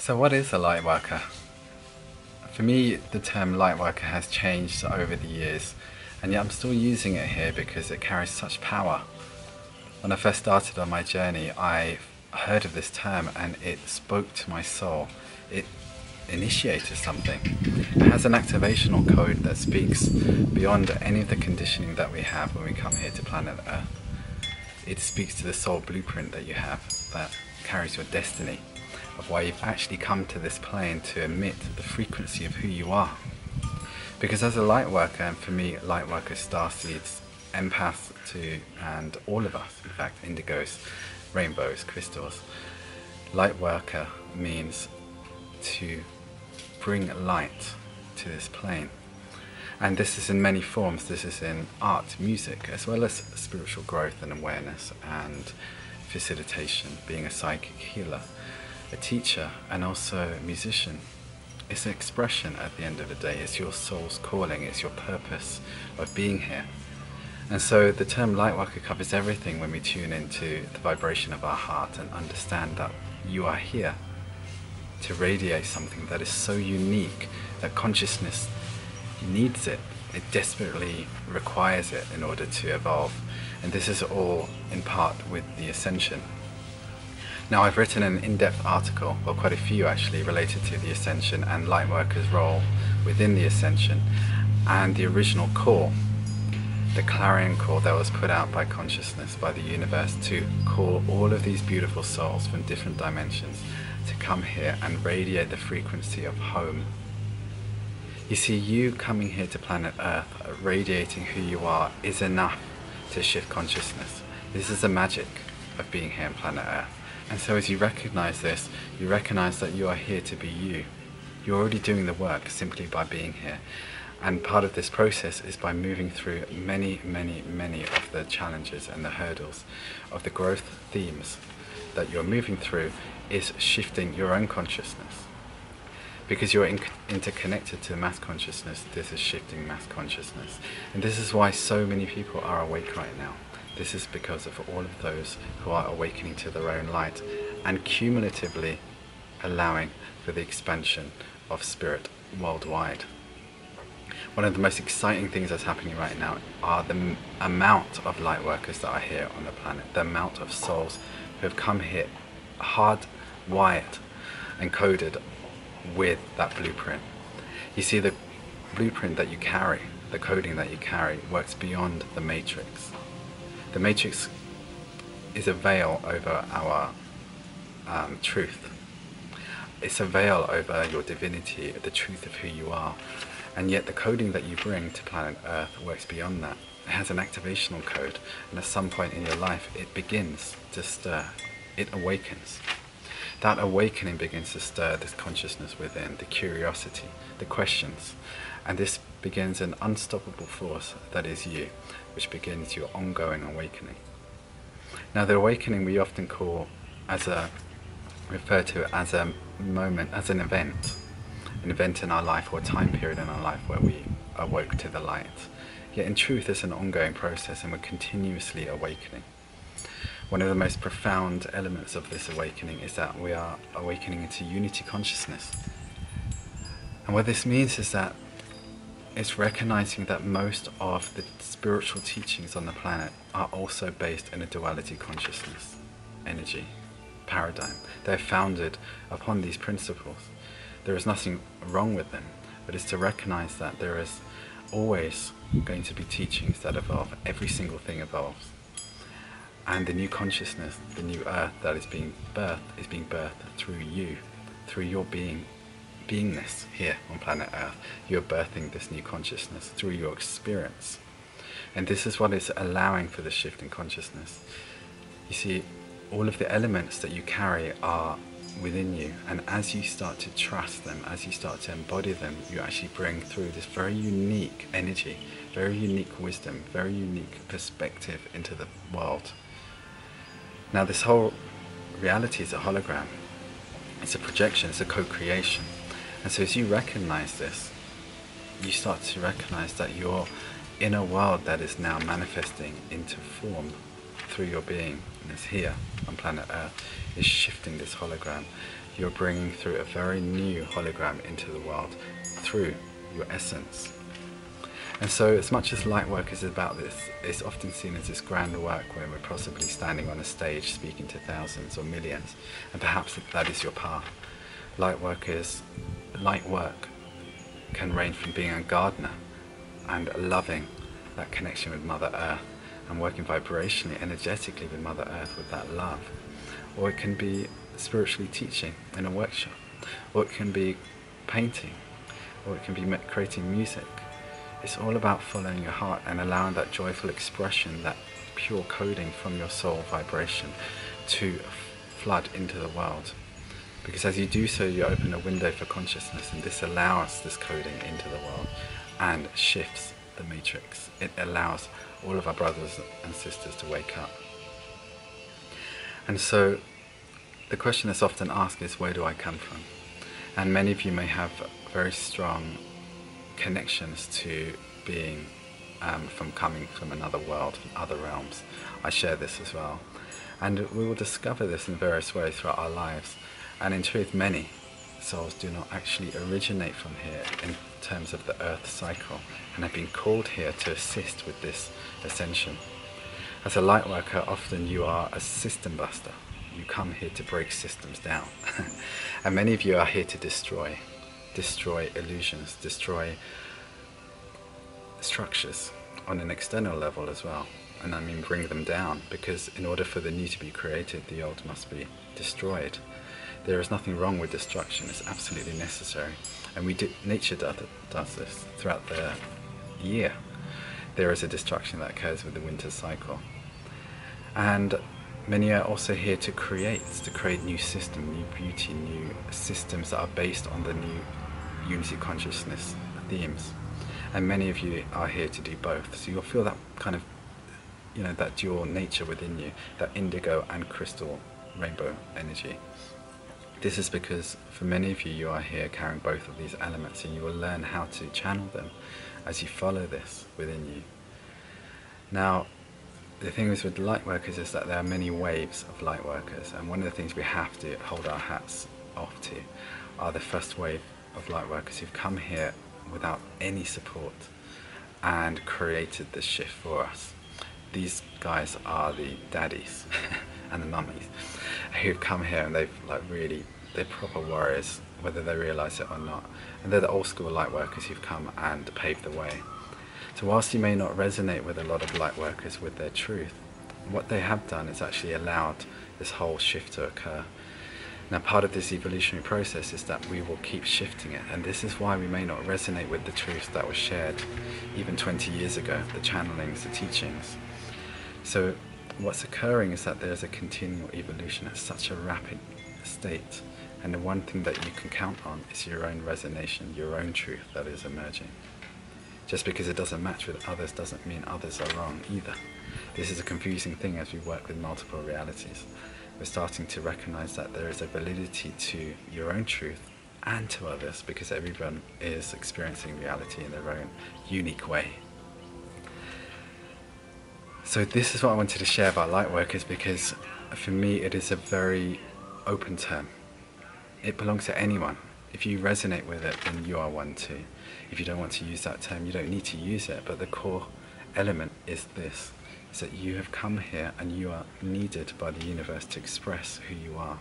So what is a Lightworker? For me, the term Lightworker has changed over the years, and yet I'm still using it here because it carries such power. When I first started on my journey, I heard of this term and it spoke to my soul. It initiated something. It has an activational code that speaks beyond any of the conditioning that we have when we come here to planet Earth. It speaks to the soul blueprint that you have that carries your destiny, of why you've actually come to this plane to emit the frequency of who you are. Because as a Lightworker, and for me, Lightworkers, starseeds, empaths too, and all of us, in fact, indigos, rainbows, crystals, Lightworker means to bring light to this plane. And this is in many forms. This is in art, music, as well as spiritual growth and awareness and facilitation, being a psychic healer, a teacher, and also a musician. It's an expression at the end of the day. It's your soul's calling. It's your purpose of being here. And so the term Lightworker covers everything when we tune into the vibration of our heart and understand that you are here to radiate something that is so unique that consciousness needs it. It desperately requires it in order to evolve. And this is all in part with the Ascension. Now, I've written an in-depth article, well, quite a few actually, related to the Ascension and Lightworkers' role within the Ascension, and the original call, the clarion call that was put out by consciousness, by the universe, to call all of these beautiful souls from different dimensions to come here and radiate the frequency of home. You see, you coming here to planet Earth, radiating who you are, is enough to shift consciousness. This is the magic of being here on planet Earth. And so as you recognize this, you recognize that you are here to be you. You're already doing the work simply by being here. And part of this process is by moving through many of the challenges and the hurdles of the growth themes that you're moving through, is shifting your own consciousness. Because you're interconnected to mass consciousness, this is shifting mass consciousness. And this is why so many people are awake right now. This is because of all of those who are awakening to their own light and cumulatively allowing for the expansion of spirit worldwide. One of the most exciting things that's happening right now are the amount of Lightworkers that are here on the planet, the amount of souls who have come here hardwired and coded with that blueprint. You see, the blueprint that you carry, the coding that you carry, works beyond the matrix. The matrix is a veil over our truth. It's a veil over your divinity, the truth of who you are. And yet the coding that you bring to planet Earth works beyond that. It has an activational code, and at some point in your life it begins to stir. It awakens. That awakening begins to stir this consciousness within, the curiosity, the questions, and this begins an unstoppable force that is you, which begins your ongoing awakening. Now, the awakening we often refer to as a moment, as an event in our life, or a time period in our life where we awoke to the light. Yet in truth, it's an ongoing process, and we're continuously awakening. One of the most profound elements of this awakening is that we are awakening into unity consciousness. And what this means is that it's recognizing that most of the spiritual teachings on the planet are also based in a duality consciousness, energy, paradigm. They're founded upon these principles. There is nothing wrong with them, but it's to recognize that there is always going to be teachings that evolve. Every single thing evolves. And the new consciousness, the new earth that is being birthed through you, through your beingness here on planet Earth. You're birthing this new consciousness through your experience. And this is what is allowing for the shift in consciousness. You see, all of the elements that you carry are within you, and as you start to trust them, as you start to embody them, you actually bring through this very unique energy, very unique wisdom, very unique perspective into the world. Now, this whole reality is a hologram. It's a projection, it's a co-creation. And so as you recognize this, you start to recognize that your inner world that is now manifesting into form through your being, and is here on planet Earth, is shifting this hologram. you're bringing through a very new hologram into the world through your essence. And so as much as Lightwork is about this, it's often seen as this grand work where we're possibly standing on a stage speaking to thousands or millions, and perhaps that is your path. Light work can range from being a gardener and loving that connection with Mother Earth and working vibrationally, energetically with Mother Earth with that love. Or it can be spiritually teaching in a workshop, or it can be painting, or it can be creating music. It's all about following your heart and allowing that joyful expression, that pure coding from your soul vibration to flood into the world. Because as you do so, you open a window for consciousness, and this allows this coding into the world and shifts the matrix. It allows all of our brothers and sisters to wake up. And so the question that's often asked is, where do I come from? And many of you may have very strong connections to being from coming from another world, from other realms. I share this as well. And we will discover this in various ways throughout our lives. And in truth, many souls do not actually originate from here in terms of the earth cycle, and have been called here to assist with this ascension. As a light worker, often you are a system buster. You come here to break systems down. And many of you are here to destroy illusions, destroy structures on an external level as well. And I mean bring them down, because in order for the new to be created, the old must be destroyed. There is nothing wrong with destruction, it's absolutely necessary. And nature does this throughout the year. There is a destruction that occurs with the winter cycle. And many are also here to create new system, new beauty, new systems that are based on the new unity consciousness themes. And many of you are here to do both. So you'll feel that kind of, that dual nature within you, that indigo and crystal rainbow energy. This is because for many of you, you are here carrying both of these elements, and you will learn how to channel them as you follow this within you. Now, the thing is with Lightworkers is that there are many waves of Lightworkers, and one of the things we have to hold our hats off to are the first wave of Lightworkers who've come here without any support and created this shift for us. These guys are the daddies and the mummies who've come here, and they're proper warriors, whether they realize it or not. And they're the old school Lightworkers who've come and paved the way. So whilst you may not resonate with a lot of Lightworkers with their truth, what they have done is actually allowed this whole shift to occur. Now, part of this evolutionary process is that we will keep shifting it, and this is why we may not resonate with the truth that was shared even 20 years ago, the channelings, the teachings. So what's occurring is that there's a continual evolution at such a rapid state, and the one thing that you can count on is your own resonation, your own truth that is emerging. Just because it doesn't match with others doesn't mean others are wrong either. This is a confusing thing as we work with multiple realities. We're starting to recognize that there is a validity to your own truth and to others, because everyone is experiencing reality in their own unique way. So this is what I wanted to share about Lightworkers, because for me it is a very open term. It belongs to anyone. If you resonate with it, then you are one too. If you don't want to use that term, you don't need to use it, but the core element is this, is that you have come here and you are needed by the universe to express who you are,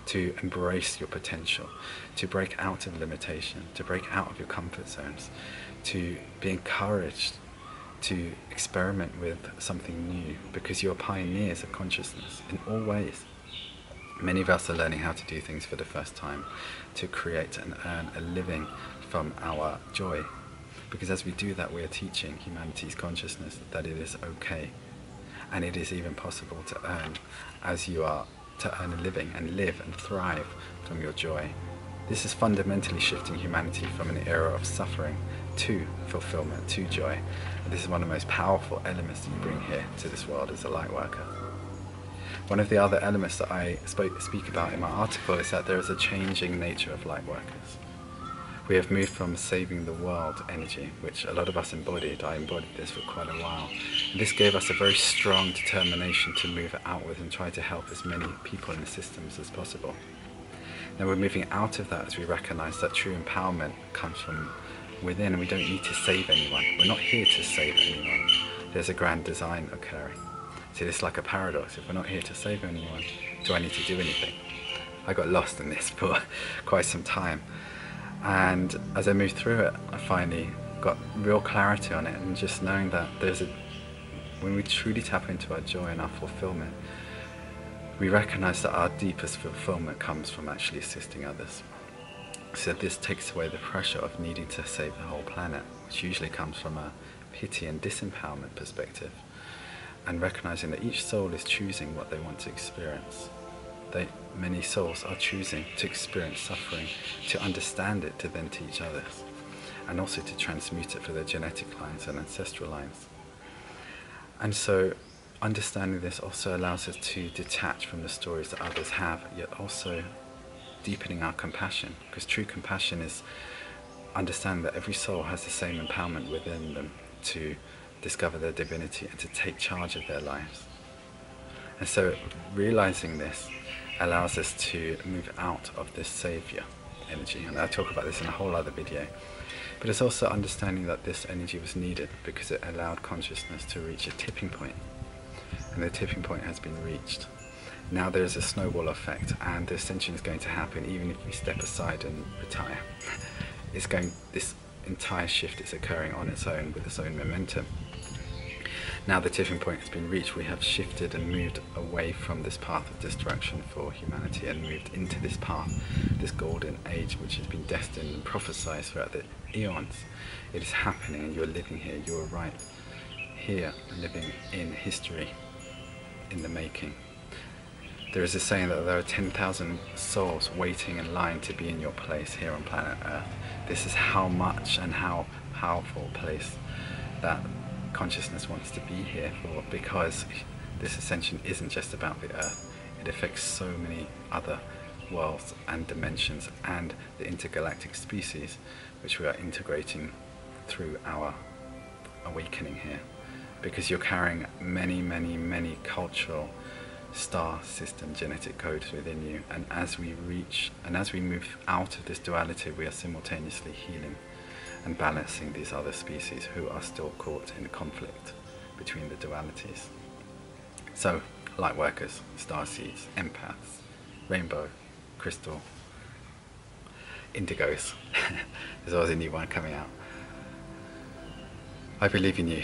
to embrace your potential, to break out of limitation, to break out of your comfort zones, to be encouraged to experiment with something new, because you're pioneers of consciousness in all ways. Many of us are learning how to do things for the first time, to create and earn a living from our joy. Because as we do that, we are teaching humanity's consciousness that it is okay, and it is even possible to earn as you are, to earn a living and live and thrive from your joy. This is fundamentally shifting humanity from an era of suffering to fulfillment, to joy. And this is one of the most powerful elements that you bring here to this world as a light worker. One of the other elements that I speak about in my article is that there is a changing nature of light workers. We have moved from saving the world energy, which a lot of us embodied. I embodied this for quite a while. And this gave us a very strong determination to move outwards and try to help as many people in the systems as possible. Now we're moving out of that as we recognize that true empowerment comes from within, and we don't need to save anyone. We're not here to save anyone. There's a grand design occurring. See, it's like a paradox. If we're not here to save anyone, do I need to do anything? I got lost in this for quite some time. And as I moved through it, I finally got real clarity on it, and just knowing that when we truly tap into our joy and our fulfillment, we recognize that our deepest fulfillment comes from actually assisting others. So this takes away the pressure of needing to save the whole planet, which usually comes from a pity and disempowerment perspective, and recognizing that each soul is choosing what they want to experience. Many souls are choosing to experience suffering, to understand it, to then teach others, and also to transmute it for their genetic lines and ancestral lines. And so understanding this also allows us to detach from the stories that others have, yet also deepening our compassion, because true compassion is understanding that every soul has the same empowerment within them to discover their divinity and to take charge of their lives. And so realizing this allows us to move out of this savior energy, and I'll talk about this in a whole other video. But it's also understanding that this energy was needed because it allowed consciousness to reach a tipping point, and the tipping point has been reached. Now there's a snowball effect, and the ascension is going to happen even if we step aside and retire. This entire shift is occurring on its own with its own momentum. Now the tipping point has been reached, we have shifted and moved away from this path of destruction for humanity and moved into this path, this golden age which has been destined and prophesied throughout the eons. It is happening, and you're living here, you're right here, living in history, in the making. There is a saying that there are 10,000 souls waiting in line to be in your place here on planet Earth. This is how much and how powerful a place that consciousness wants to be here for, because this ascension isn't just about the Earth. It affects so many other worlds and dimensions and the intergalactic species which we are integrating through our awakening here, because you're carrying many cultural star system genetic codes within you, and as we move out of this duality, we are simultaneously healing and balancing these other species who are still caught in conflict between the dualities. So, Lightworkers, starseeds, empaths, rainbow, crystal, indigos. There's always a new one coming out. I believe in you.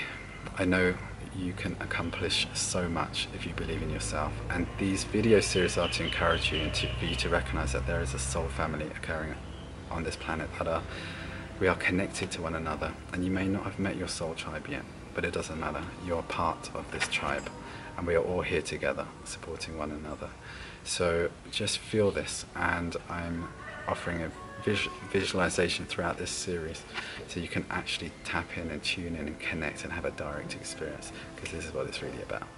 I know you can accomplish so much if you believe in yourself, and these video series are to encourage you and for you to recognize that there is a soul family occurring on this planet, that we are connected to one another, and you may not have met your soul tribe yet, but it doesn't matter. You're part of this tribe, and we are all here together supporting one another. So just feel this, and I'm offering a visualization throughout this series so you can actually tap in and tune in and connect and have a direct experience, because this is what it's really about.